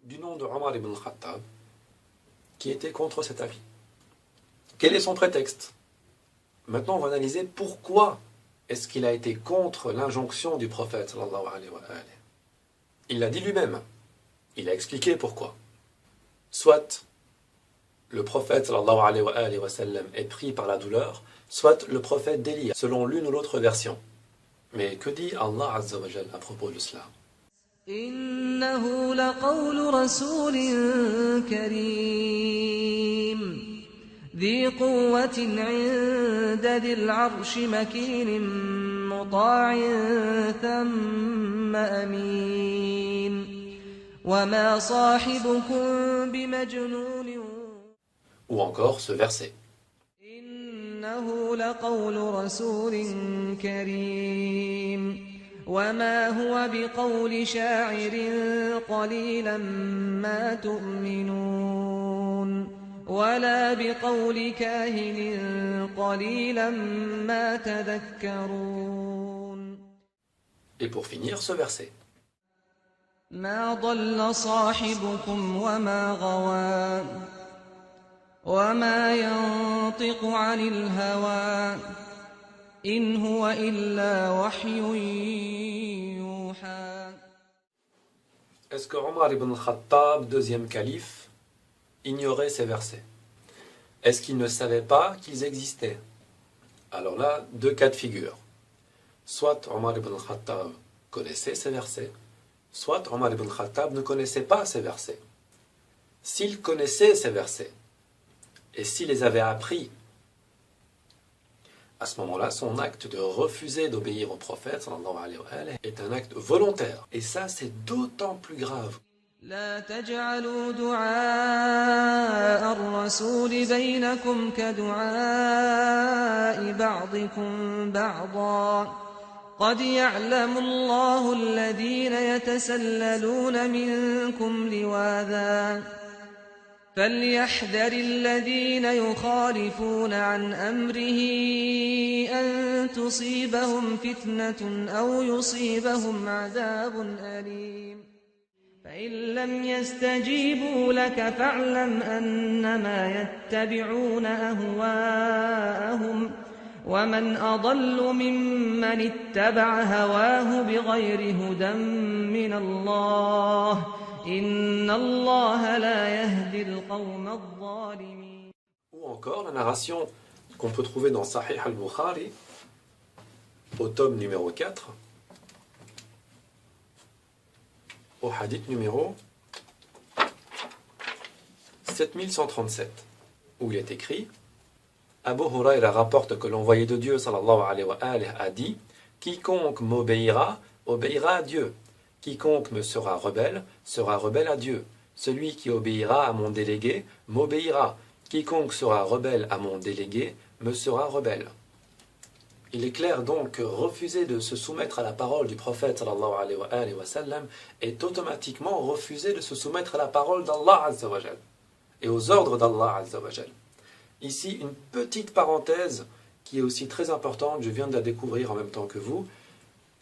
du nom de Omar ibn al-Khattab qui était contre cet avis. Quel est son prétexte? Maintenant, on va analyser pourquoi est-ce qu'il a été contre l'injonction du prophète sallallahu alayhi wa alayhi. Il l'a dit lui-même. Il a expliqué pourquoi. Soit le prophète sallallahu alayhi wa sallam est pris par la douleur, soit le prophète délire, selon l'une ou l'autre version. Mais que dit Allah Azza wa Jal à propos de cela? إنه لقول رسول كريم ذي قوة عند ذي العرش مكين مطاع ثم أمين وما صاحبكم بمجنون Ou encore ce verset. إنه لقول رسول كريم وما هو بقول شاعر قليلا ما تؤمنون ولا بقول كاهن قليلا ما تذكرون. Et pour finir, ce verset. ما ضل صاحبكم وما غوى وما ينطق عن الهوى إن هو إلا وحي يوحى. Est-ce que Omar ibn al-Khattab, deuxième calife, ignorait ces versets? Est-ce qu'il ne savait pas qu'ils existaient? Alors là, deux cas de figure. Soit Omar ibn al-Khattab connaissait ces versets, soit Omar ibn al-Khattab ne connaissait pas ces versets. S'il connaissait ces versets, et s'il les avait appris, à ce moment-là, son acte de refuser d'obéir au prophète sallallahu alayhi wa sallam est un acte volontaire. Et ça, c'est d'autant plus grave. لا تجعلوا دعاء الرسول بينكم كدعاء بعضكم بعضا قد يعلم الله الذين يتسللون منكم لواذا فليحذر الذين يخالفون عن أمره أن تصيبهم فتنة أو يصيبهم عذاب أليم فإن لم يستجيبوا لك فاعلم أنما يتبعون أهواءهم ومن أضل ممن اتبع هواه بغير هدى من الله إن الله لا يهدي القوم الظالمين. Ou encore la narration qu'on peut trouver dans Sahih al-Bukhari, au tome numéro 4, au hadith numéro 7137, où il est écrit: Abu Hurayra rapporte que l'envoyé de Dieu sallallahu alayhi wa alayhi a dit: quiconque m'obéira, obéira à Dieu. Quiconque me sera rebelle à Dieu. Celui qui obéira à mon délégué m'obéira. Quiconque sera rebelle à mon délégué me sera rebelle. Il est clair donc que refuser de se soumettre à la parole du prophète sallallahu alayhi wa sallam est automatiquement refuser de se soumettre à la parole d'Allah azza wa jal et aux ordres d'Allah azza wa jal. Ici, une petite parenthèse qui est aussi très importante, je viens de la découvrir en même temps que vous.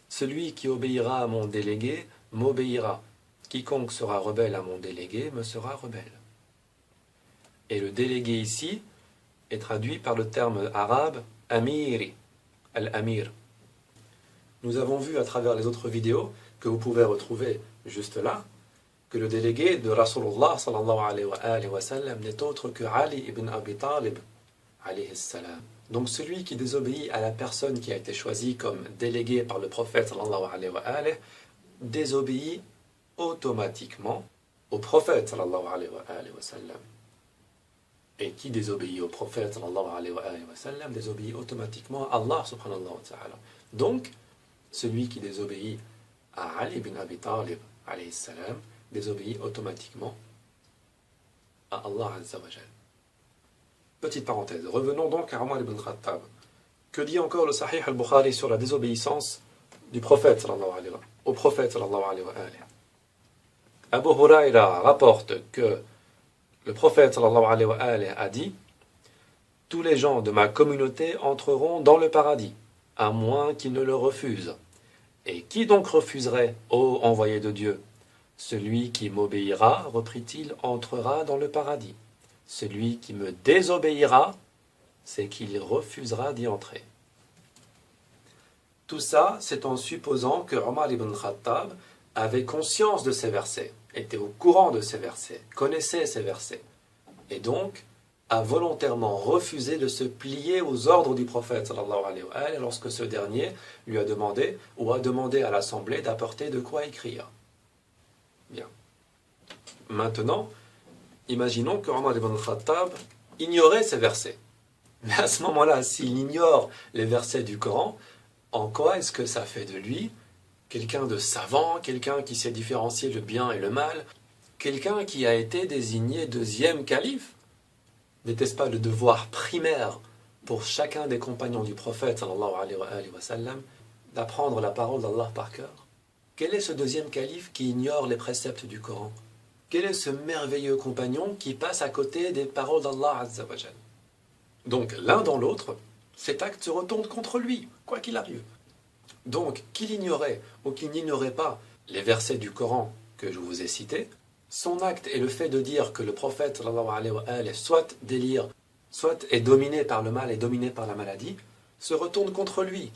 Celui qui obéira à mon délégué m'obéira. Quiconque sera rebelle à mon délégué me sera rebelle. Et le délégué ici est traduit par le terme arabe amiri, al-amir. Nous avons vu à travers les autres vidéos que vous pouvez retrouver juste là que le délégué de Rasulullah sallallahu alayhi wa sallam n'est autre que Ali ibn Abi Talib alayhi salam. Donc celui qui désobéit à la personne qui a été choisie comme délégué par le prophète sallallahu alayhi wa sallam désobéit automatiquement au prophète sallallahu alayhi wa sallam. Et qui désobéit au prophète sallallahu alayhi wa sallam désobéit automatiquement à Allah subhanahu wa ta'ala. Donc celui qui désobéit à Ali ibn Abi Talib alayhi salam désobéit automatiquement à Allah azza wa jal. Petite parenthèse. Revenons donc à Omar ibn Khattab. Que dit encore le Sahih al-Bukhari sur la désobéissance du prophète sallallahu alayhi wa sallam, au prophète sallallahu alayhi wa sallam? Abu Hurayra rapporte que le prophète sallallahu alayhi wa sallam a dit: tous les gens de ma communauté entreront dans le paradis, à moins qu'ils ne le refusent. Et qui donc refuserait, ô envoyé de Dieu? Celui qui m'obéira, reprit-il, entrera dans le paradis. Celui qui me désobéira, c'est qu'il refusera d'y entrer. Tout ça, c'est en supposant que Omar ibn Khattab avait conscience de ces versets, était au courant de ces versets, connaissait ces versets, et donc a volontairement refusé de se plier aux ordres du prophète sallallahu alayhi wa sallam lorsque ce dernier lui a demandé ou a demandé à l'assemblée d'apporter de quoi écrire. Bien. Maintenant, imaginons que Omar ibn Khattab ignorait ces versets. Mais à ce moment-là, s'il ignore les versets du Coran, en quoi est-ce que ça fait de lui quelqu'un de savant, quelqu'un qui sait différencier le bien et le mal, quelqu'un qui a été désigné deuxième calife? N'était-ce pas le devoir primaire pour chacun des compagnons du prophète sallallahu alayhi wa sallam d'apprendre la parole d'Allah par cœur? Quel est ce deuxième calife qui ignore les préceptes du Coran? Quel est ce merveilleux compagnon qui passe à côté des paroles d'Allah azza wa jal? Donc l'un dans l'autre, cet acte se retourne contre lui, quoi qu'il arrive. Donc qu'il ignorait ou qu'il n'ignorait pas les versets du Coran que je vous ai cités, son acte et le fait de dire que le prophète sallallahu alayhi wa sallam soit délire, soit est dominé par le mal et dominé par la maladie, se retourne contre lui.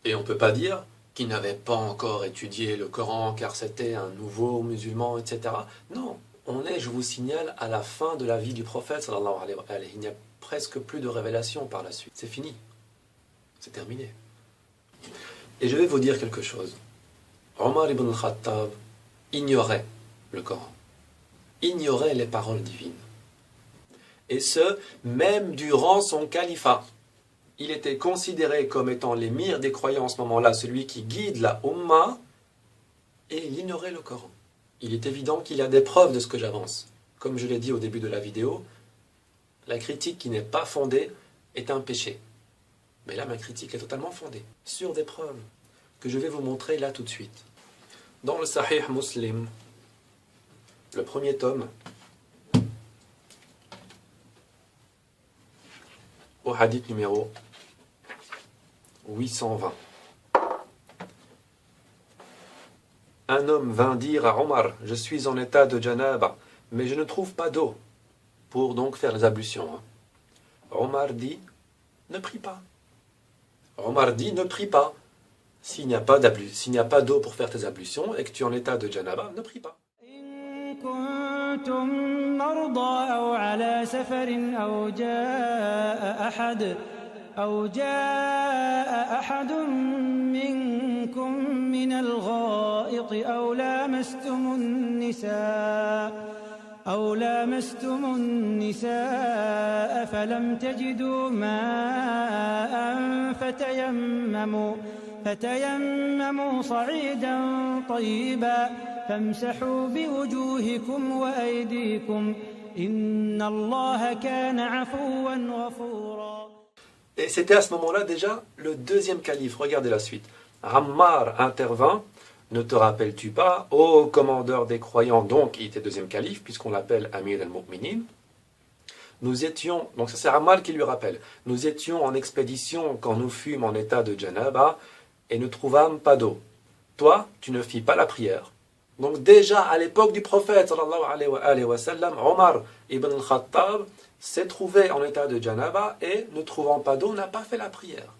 Et on ne peut pas dire qu'il n'avait pas encore étudié le Coran car c'était un nouveau musulman, etc. Non, on est, je vous signale, à la fin de la vie du prophète sallallahu alayhi wa sallam. Il n'y a presque plus de révélation par la suite. C'est fini. C'est terminé. Et je vais vous dire quelque chose. Omar ibn Khattab ignorait le Coran, ignorait les paroles divines. Et ce, même durant son califat. Il était considéré comme étant l'émir des croyants en ce moment-là, celui qui guide la Ummah, et il ignorait le Coran. Il est évident qu'il y a des preuves de ce que j'avance. Comme je l'ai dit au début de la vidéo, la critique qui n'est pas fondée est un péché. Mais là, ma critique est totalement fondée, sur des preuves, que je vais vous montrer là tout de suite. Dans le Sahih Muslim, le premier tome, au hadith numéro 820. Un homme vint dire à Omar, je suis en état de janaba, mais je ne trouve pas d'eau, pour donc faire les ablutions. Omar dit, ne prie pas. Omar dit, ne prie pas. S'il n'y a pas d'eau pour faire tes ablutions et que tu es en état de janaba, ne prie pas. كنتم مرضى أو على سفر أو جاء أحد منكم من الغائط أو لامستم النساء فلم تجدوا ماء فتيمموا صعيدا طيبا فامسحوا بوجوهكم وأيديكم إن الله كان عفوا غفورا. Et c'était à ce moment-là déjà le deuxième calife. Regardez la suite. Ammar intervint. Ne te rappelles-tu pas, ô commandeur des croyants, donc il était deuxième calife, puisqu'on l'appelle Amir al-Mu'minin. Nous étions, donc ça c'est Ammar qui lui rappelle, nous étions en expédition quand nous fûmes en état de janaba et ne trouvâmes pas d'eau. Toi, tu ne fis pas la prière. Donc déjà à l'époque du prophète, sallallahu alayhi wa sallam, Omar ibn al-Khattab s'est trouvé en état de janaba et ne trouvant pas d'eau n'a pas fait la prière.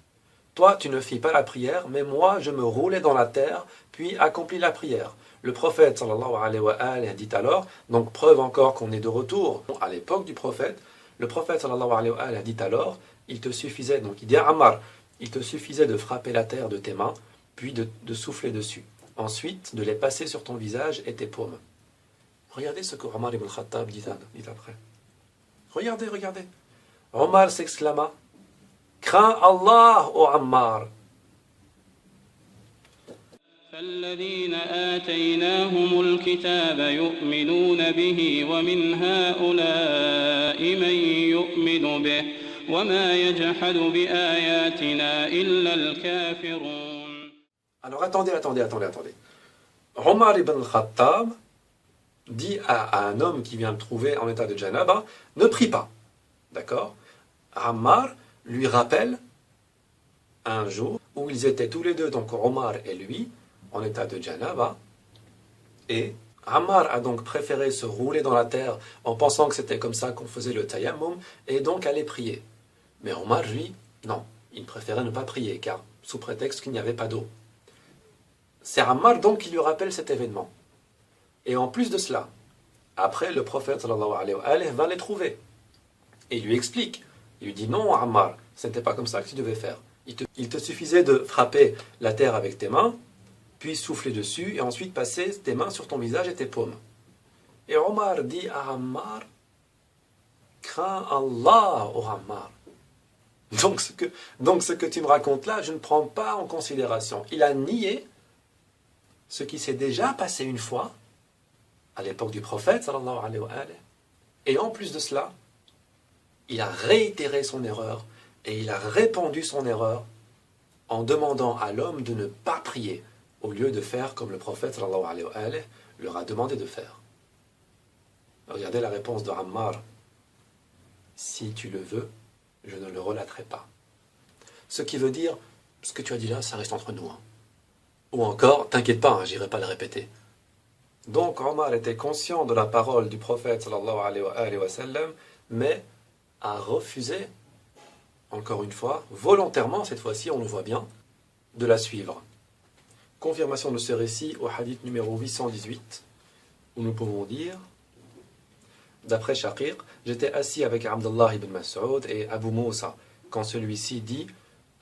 Toi, tu ne fis pas la prière, mais moi, je me roulais dans la terre, puis accomplis la prière. Le prophète, sallallahu alayhi wa sallam, dit alors, donc preuve encore qu'on est de retour à l'époque du prophète, le prophète, sallallahu alayhi wa sallam, dit alors, il te suffisait, donc il dit à Ammar, il te suffisait de frapper la terre de tes mains, puis de souffler dessus. Ensuite, de les passer sur ton visage et tes paumes. Regardez ce que Omar ibn Khattab dit après. Regardez. Omar s'exclama, crains Allah, ô Ammar. فالذين آتيناهم الكتاب يؤمنون به ومن هؤلاء من يؤمن به وما يجحد بآياتنا إلا الكافرون. Alors attendez. Omar ibn Khattab dit à un homme qui vient le trouver en état de janaba, ne prie pas. D'accord? Ammar lui rappelle un jour où ils étaient tous les deux, donc Omar et lui, en état de janaba, et Ammar a donc préféré se rouler dans la terre en pensant que c'était comme ça qu'on faisait le tayammum et donc aller prier. Mais Omar, lui, non, il préférait ne pas prier car sous prétexte qu'il n'y avait pas d'eau. C'est Ammar donc qui lui rappelle cet événement. Et en plus de cela, après le prophète sallallahu alayhi wa sallam va les trouver. Et il lui explique. Il lui dit non Ammar, ce n'était pas comme ça que tu devais faire. Il te suffisait de frapper la terre avec tes mains, puis souffler dessus et ensuite passer tes mains sur ton visage et tes paumes. Et Omar dit à Ammar, crains Allah, ô Ammar. Donc ce que tu me racontes là, je ne prends pas en considération. Il a nié ce qui s'est déjà passé une fois à l'époque du prophète sallallahu alayhi wa sallam. Et en plus de cela, il a réitéré son erreur et il a répandu son erreur en demandant à l'homme de ne pas prier au lieu de faire comme le prophète sallallahu alayhi wa sallam leur a demandé de faire. Regardez la réponse de Ammar. Si tu le veux, je ne le relaterai pas. Ce qui veut dire, ce que tu as dit là, ça reste entre nous. Ou encore, t'inquiète pas, j'irai pas le répéter. Donc Omar était conscient de la parole du prophète sallallahu alayhi wa sallam, mais a refusé, encore une fois, volontairement, cette fois-ci, on le voit bien, de la suivre. Confirmation de ce récit au hadith numéro 818, où nous pouvons dire, d'après Shaqir, j'étais assis avec Abdullah ibn Mas'ud et Abu Moussa, quand celui-ci dit,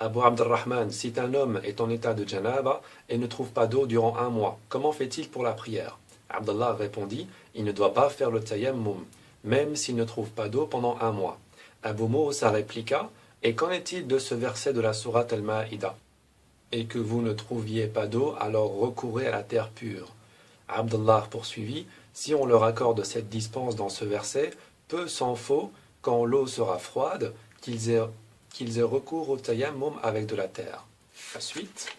Abu Abdurrahman, si un homme est en état de janaba et ne trouve pas d'eau durant 1 mois, comment fait-il pour la prière? Abdullah répondit, il ne doit pas faire le tayammum, même s'il ne trouve pas d'eau pendant 1 mois. Abu Moussa répliqua, et qu'en est-il de ce verset de la sourate Al-Ma'ida? Et que vous ne trouviez pas d'eau, alors recourez à la terre pure. Abdullah poursuivit, si on leur accorde cette dispense dans ce verset, peu s'en faut, quand l'eau sera froide, qu'ils aient recours au tayammum avec de la terre. La suite.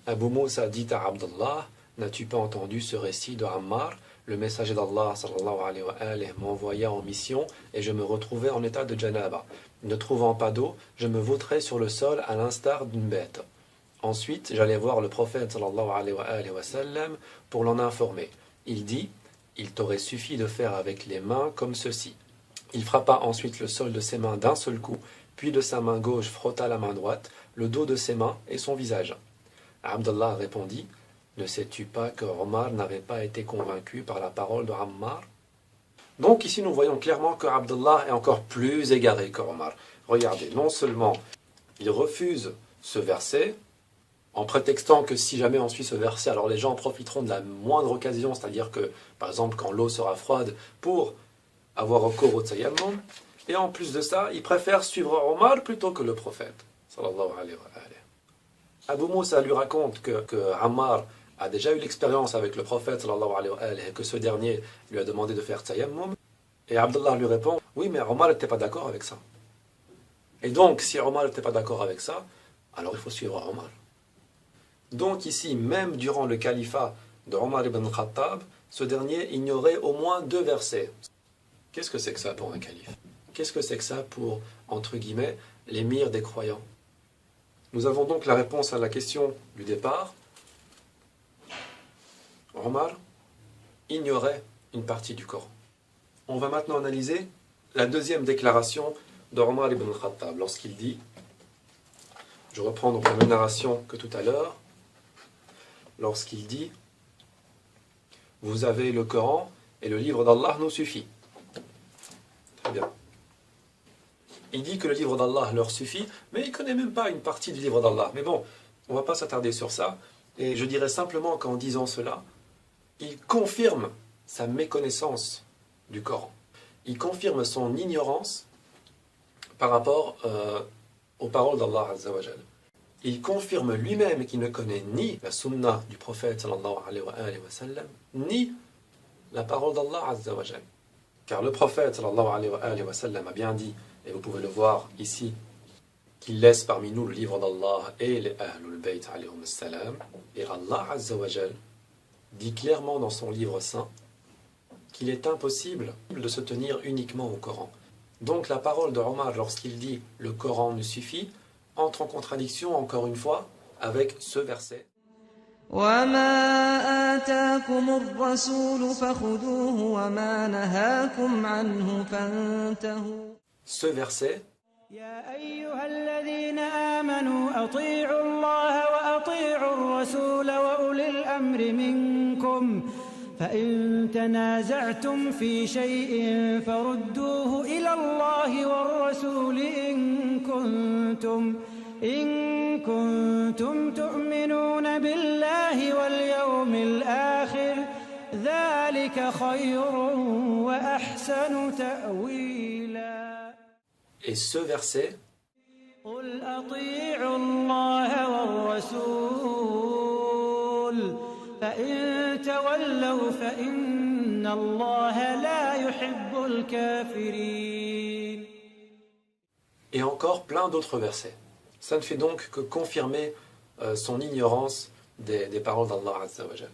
Abu Moussa dit à Abdullah, n'as-tu pas entendu ce récit de Ammar? Le messager d'Allah sallallahu alayhi wa sallam m'envoya en mission et je me retrouvais en état de janaba. Ne trouvant pas d'eau, je me vautrais sur le sol à l'instar d'une bête. Ensuite, j'allais voir le prophète sallallahu alayhi wa sallam pour l'en informer. Il dit, il t'aurait suffi de faire avec les mains comme ceci. Il frappa ensuite le sol de ses mains d'un seul coup, puis de sa main gauche frotta la main droite, le dos de ses mains et son visage. Abdullah répondit, ne sais-tu pas que Omar n'avait pas été convaincu par la parole de Ammar? Donc ici nous voyons clairement que Abdullah est encore plus égaré que Omar. Regardez, non seulement il refuse ce verset, en prétextant que si jamais on suit ce verset, alors les gens profiteront de la moindre occasion, c'est-à-dire que, par exemple, quand l'eau sera froide, pour avoir recours au tayammum, et en plus de ça, il préfère suivre Omar plutôt que le prophète, sallallahu alayhi wa sallam. Abu Moussa lui raconte que Ammar a déjà eu l'expérience avec le prophète sallallahu alayhi wa sallam, et que ce dernier lui a demandé de faire tayammum, et Abdullah lui répond, oui, mais Omar n'était pas d'accord avec ça. Et donc, si Omar n'était pas d'accord avec ça, alors il faut suivre Omar. Donc ici, même durant le califat de Omar ibn Khattab, ce dernier ignorait au moins 2 versets. Qu'est-ce que c'est que ça pour un calife? Qu'est-ce que c'est que ça pour, entre guillemets, l'émir des croyants? Nous avons donc la réponse à la question du départ. Omar ignorait une partie du Coran. On va maintenant analyser la deuxième déclaration de Omar ibn Khattab lorsqu'il dit, je reprends donc la même narration que tout à l'heure, lorsqu'il dit, vous avez le Coran et le livre d'Allah nous suffit. Très bien. Il dit que le livre d'Allah leur suffit, mais il ne connaît même pas une partie du livre d'Allah. Mais bon, on ne va pas s'attarder sur ça. Et je dirais simplement qu'en disant cela, il confirme sa méconnaissance du Coran. Il confirme son ignorance par rapport aux paroles d'Allah Azza wa Jal. Il confirme lui-même qu'il ne connaît ni la sunna du prophète sallallahu alayhi wa sallam, ni la parole d'Allah Azza wa Jal. Car le prophète sallallahu alayhi wa sallam a bien dit, et vous pouvez le voir ici, qu'il laisse parmi nous le livre d'Allah et les Ahlul Bayt alayhum salam. Et Allah Azza wa Jal dit clairement dans son livre saint qu'il est impossible de se tenir uniquement au Coran. Donc la parole de Omar lorsqu'il dit « le Coran nous suffit » entre en contradiction encore une fois avec ce verset. وما آتاكم الرسول فخذوه وما نهاكم عنه فانتهوا. Ce verset يا أيها الذين آمنوا أطيعوا الله وأطيعوا الرسول وأولي الأمر منكم فإن تنازعتم في شيء فردوه إلى الله والرسول إن كنتم تؤمنون بالله واليوم الآخر ذلك خير وأحسن تأويلا. Et ce verset قل أطيعوا الله والرسول فإن تولوا فإن الله لا يحب الكافرين. et encore plein d'autres versets. Ça ne fait donc que confirmer son ignorance des paroles d'Allah Azza wa Jal.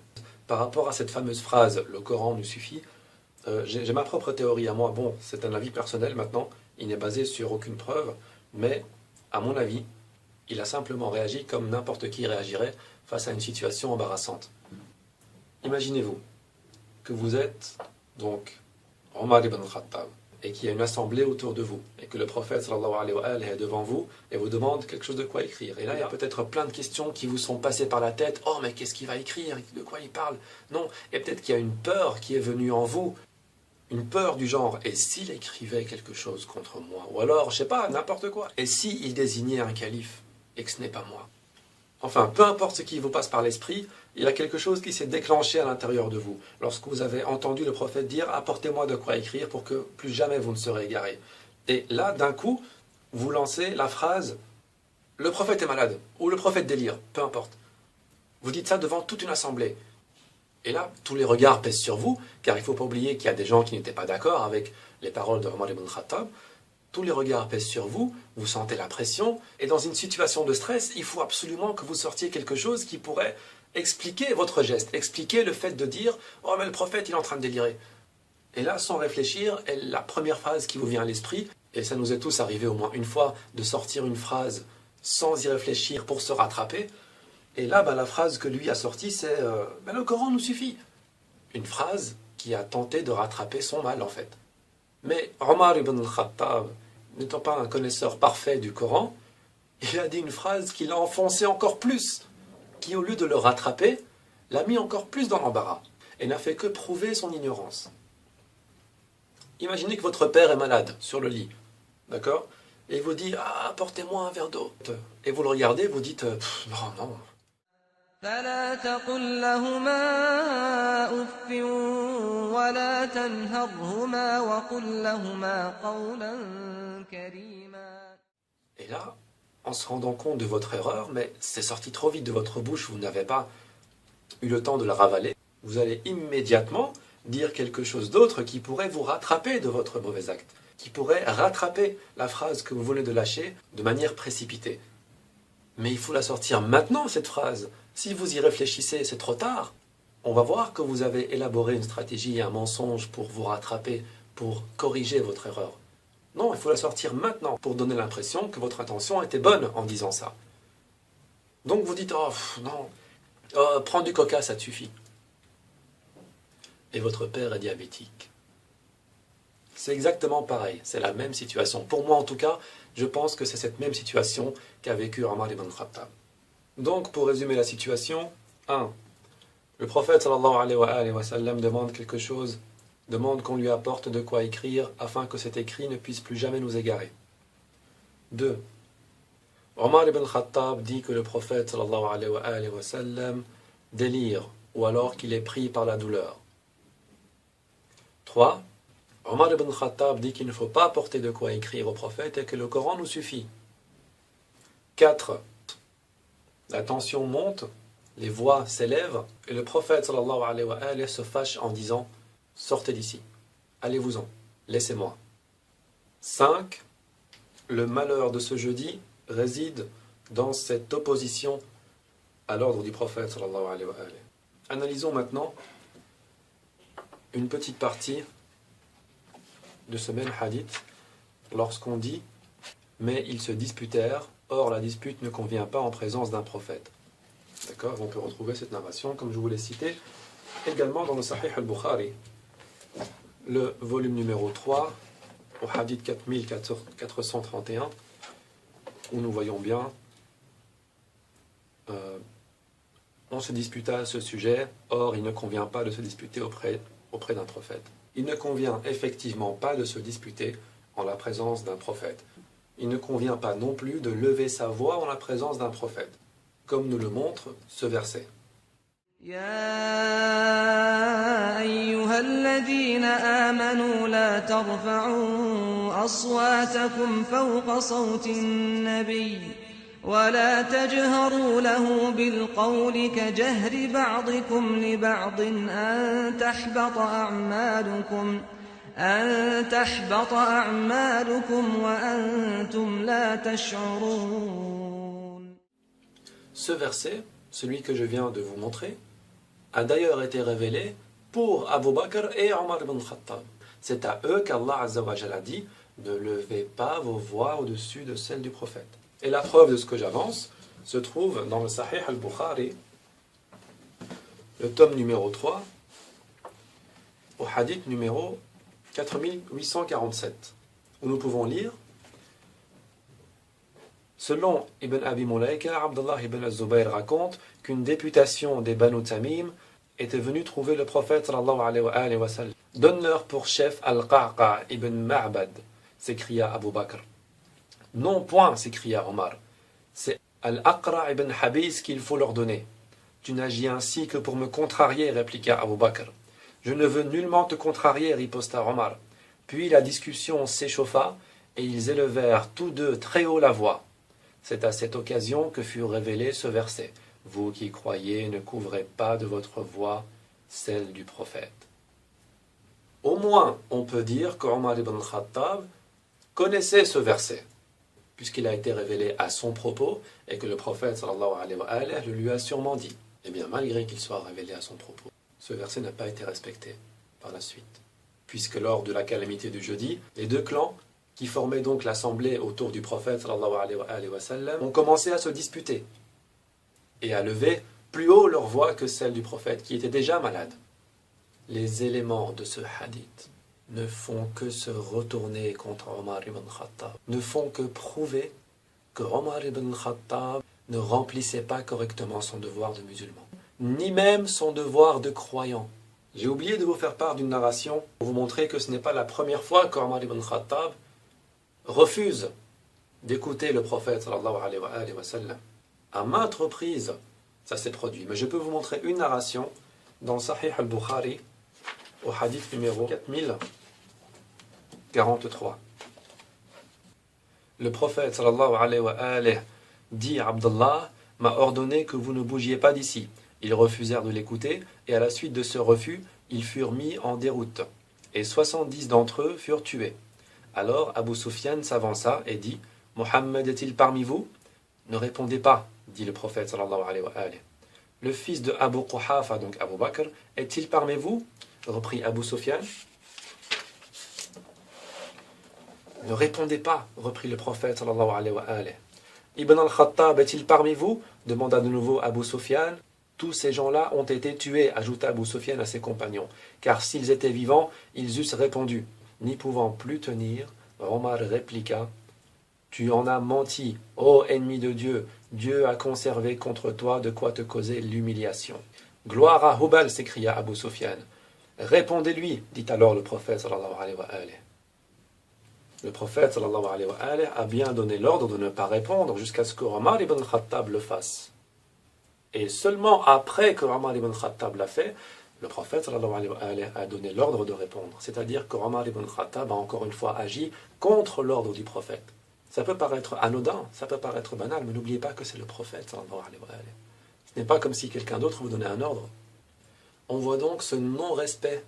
Par rapport à cette fameuse phrase « le Coran nous suffit », j'ai ma propre théorie à moi. Bon, c'est un avis personnel maintenant, il n'est basé sur aucune preuve, mais à mon avis, il a simplement réagi comme n'importe qui réagirait face à une situation embarrassante. Imaginez-vous que vous êtes donc Omar ibn Khattab et qu'il y a une assemblée autour de vous et que le prophète sallallahu alayhi wa sallam est devant vous et vous demande quelque chose de quoi écrire. Et là, il y a peut-être plein de questions qui vous sont passées par la tête. Oh, mais qu'est-ce qu'il va écrire? De quoi il parle? Non. Et peut-être qu'il y a une peur qui est venue en vous. Une peur du genre, et s'il écrivait quelque chose contre moi? Ou alors, je sais pas, n'importe quoi. Et s'il désignait un calife et que ce n'est pas moi? Enfin, peu importe ce qui vous passe par l'esprit, il y a quelque chose qui s'est déclenché à l'intérieur de vous. Lorsque vous avez entendu le prophète dire « Apportez-moi de quoi écrire pour que plus jamais vous ne serez égarés ». Et là, d'un coup, vous lancez la phrase « Le prophète est malade » ou « Le prophète délire », peu importe. Vous dites ça devant toute une assemblée. Et là, tous les regards pèsent sur vous, car il ne faut pas oublier qu'il y a des gens qui n'étaient pas d'accord avec les paroles de Omar ibn Khattab. Tous les regards pèsent sur vous, vous sentez la pression, et dans une situation de stress, il faut absolument que vous sortiez quelque chose qui pourrait expliquer votre geste, expliquer le fait de dire « Oh mais le prophète, il est en train de délirer ». Et là, sans réfléchir, la première phrase qui vous vient à l'esprit, et ça nous est tous arrivé au moins une fois, de sortir une phrase sans y réfléchir pour se rattraper, et là, la phrase que lui a sortie, c'est « Le Coran nous suffit ». Une phrase qui a tenté de rattraper son mal, en fait. Mais Omar ibn Khattab, n'étant pas un connaisseur parfait du Coran, il a dit une phrase qui l'a enfoncé encore plus, qui au lieu de le rattraper, l'a mis encore plus dans l'embarras, et n'a fait que prouver son ignorance. Imaginez que votre père est malade, sur le lit, d'accord? Et il vous dit « Ah, apportez-moi un verre d'eau ». Et vous le regardez, vous dites « Non, non ». فلا تقل لهما أف ولا تنهرهما وقل لهما قولا كريما. Et là, en se rendant compte de votre erreur, mais c'est sorti trop vite de votre bouche, vous n'avez pas eu le temps de la ravaler, vous allez immédiatement dire quelque chose d'autre qui pourrait vous rattraper de votre mauvais acte, qui pourrait rattraper la phrase que vous venez de lâcher de manière précipitée. Mais il faut la sortir maintenant, cette phrase. Si vous y réfléchissez, c'est trop tard. On va voir que vous avez élaboré une stratégie et un mensonge pour vous rattraper, pour corriger votre erreur. Non, il faut la sortir maintenant pour donner l'impression que votre intention était bonne en disant ça. Donc vous dites « Oh, non, prends du coca, ça te suffit. » Et votre père est diabétique. C'est exactement pareil, c'est la même situation. Pour moi en tout cas, je pense que c'est cette même situation qu'a vécu Omar ibn Khattab. Donc, pour résumer la situation, 1. Le prophète sallallahu alayhi wa sallam demande quelque chose, demande qu'on lui apporte de quoi écrire afin que cet écrit ne puisse plus jamais nous égarer. 2. Omar ibn Khattab dit que le prophète sallallahu alayhi wa sallam délire ou alors qu'il est pris par la douleur. 3. Omar ibn Khattab dit qu'il ne faut pas apporter de quoi écrire au prophète et que le Coran nous suffit. 4. La tension monte, les voix s'élèvent, et le prophète sallallahu alayhi wa sallam se fâche en disant « Sortez d'ici, allez-vous-en, laissez-moi ». 5. Le malheur de ce jeudi réside dans cette opposition à l'ordre du prophète sallallahu alayhi wa sallam. Analysons maintenant une petite partie de ce même hadith lorsqu'on dit « Mais ils se disputèrent ». Or, la dispute ne convient pas en présence d'un prophète. D'accord? On peut retrouver cette narration, comme je vous l'ai cité, également dans le Sahih al-Bukhari, le volume numéro 3, au hadith 4431, où nous voyons bien, on se disputa à ce sujet, or il ne convient pas de se disputer auprès d'un prophète. Il ne convient effectivement pas de se disputer en la présence d'un prophète. Il ne convient pas non plus de lever sa voix en la présence d'un prophète, comme nous le montre ce verset. يا أيها الذين آمنوا لا ترفعوا أصواتكم فوق صوت النبي ولا تجهروا له بالقول كجهر بعضكم لبعض أن تحبط أعمالكم وأنتم لا تشعرون. Ce verset, celui que je viens de vous montrer, a d'ailleurs été révélé pour Abu Bakr et Omar ibn Khattab. C'est à eux qu'Allah Azza wa Jalla a dit « Ne levez pas vos voix au-dessus de celles du prophète ». Et la preuve de ce que j'avance se trouve dans le Sahih al-Bukhari, le tome numéro 3, au hadith numéro 4847, où nous pouvons lire: selon Ibn Abi Mulaika, Abdullah ibn al-Zubayr raconte qu'une députation des Banu Tamim était venue trouver le prophète sallallahu alayhi wa sallam. « Donne-leur pour chef Al-Qa'qa ibn Ma'bad » s'écria Abu Bakr. « Non point » s'écria Omar. « C'est Al-Aqra ibn Habis qu'il faut leur donner. »« Tu n'agis ainsi que pour me contrarier » répliqua Abu Bakr. « Je ne veux nullement te contrarier » riposta Omar. Puis la discussion s'échauffa et ils élevèrent tous deux très haut la voix. C'est à cette occasion que fut révélé ce verset. Vous qui croyez, ne couvrez pas de votre voix celle du prophète. Au moins, on peut dire qu'Omar ibn Khattab connaissait ce verset, puisqu'il a été révélé à son propos et que le prophète sallallahu alayhi wa sallam le lui a sûrement dit. Eh bien, malgré qu'il soit révélé à son propos, ce verset n'a pas été respecté par la suite, puisque lors de la calamité du jeudi, les deux clans qui formaient donc l'assemblée autour du prophète sallallahu alayhi wa sallam ont commencé à se disputer et à lever plus haut leur voix que celle du prophète qui était déjà malade. Les éléments de ce hadith ne font que se retourner contre Omar ibn Khattab, ne font que prouver que Omar ibn Khattab ne remplissait pas correctement son devoir de musulman, ni même son devoir de croyant. J'ai oublié de vous faire part d'une narration pour vous montrer que ce n'est pas la première fois qu'Omar ibn Khattab refuse d'écouter le prophète sallallahu alayhi wa sallam. À maintes reprises, ça s'est produit. Mais je peux vous montrer une narration dans le Sahih al-Bukhari, au hadith numéro 4043. Le prophète sallallahu alayhi wa sallam dit à Abdullah: m'a ordonné que vous ne bougiez pas d'ici. Ils refusèrent de l'écouter, et à la suite de ce refus, ils furent mis en déroute. Et 70 d'entre eux furent tués. Alors Abu Sufyan s'avança et dit: Mohammed est-il parmi vous? Ne répondez pas, dit le prophète sallallahu alayhi wa sallam. Le fils de Abu Quhafa, donc Abu Bakr, est-il parmi vous? Reprit Abu Sufyan. Ne répondez pas, reprit le prophète sallallahu alayhi wa sallam. Ibn al-Khattab est-il parmi vous? Demanda de nouveau Abu Sufyan. Tous ces gens-là ont été tués, ajouta Abu Sufyan à ses compagnons, car s'ils étaient vivants, ils eussent répondu. N'y pouvant plus tenir, Omar répliqua: Tu en as menti, ô ennemi de Dieu, Dieu a conservé contre toi de quoi te causer l'humiliation. Gloire à Hubal, s'écria Abu Sufyan. Répondez-lui, dit alors le prophète sallallahu alayhi wa sallam. Le prophète sallallahu alayhi wa sallam a bien donné l'ordre de ne pas répondre jusqu'à ce que Omar ibn Khattab le fasse. Et seulement après que Omar ibn Khattab l'a fait, le prophète sallallahu alayhi wa sallam a donné l'ordre de répondre. C'est-à-dire que Omar ibn Khattab a encore une fois agi contre l'ordre du prophète. Ça peut paraître anodin, ça peut paraître banal, mais n'oubliez pas que c'est le prophète sallallahu alayhi wa sallam. Ce n'est pas comme si quelqu'un d'autre vous donnait un ordre. On voit donc ce non-respect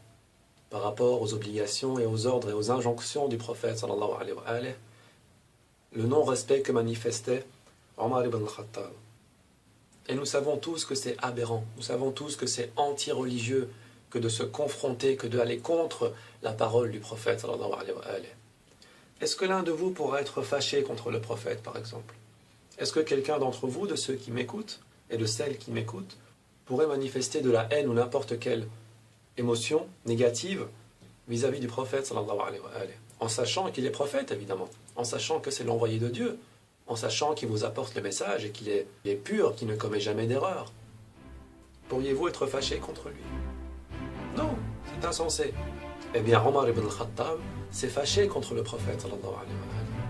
par rapport aux obligations et aux ordres et aux injonctions du prophète sallallahu alayhi wa sallam, le non-respect que manifestait Omar ibn Khattab. Et nous savons tous que c'est aberrant, nous savons tous que c'est anti-religieux que de se confronter, que d'aller contre la parole du prophète sallallahu alayhi wa sallam. Est-ce que l'un de vous pourra être fâché contre le prophète, par exemple? Est-ce que quelqu'un d'entre vous, de ceux qui m'écoutent, et de celles qui m'écoutent pourraient manifester de la haine ou n'importe quelle émotion négative vis-à-vis du prophète sallallahu alayhi wa alayhi, en sachant qu'il est prophète évidemment, en sachant que c'est l'envoyé de Dieu, en sachant qu'il vous apporte le message et qu'il est pur, qu'il ne commet jamais d'erreur. Pourriez-vous être fâché contre lui? Non, c'est insensé. Eh bien, Omar ibn al-Khattab s'est fâché contre le prophète sallallahu alayhi wa alayhi.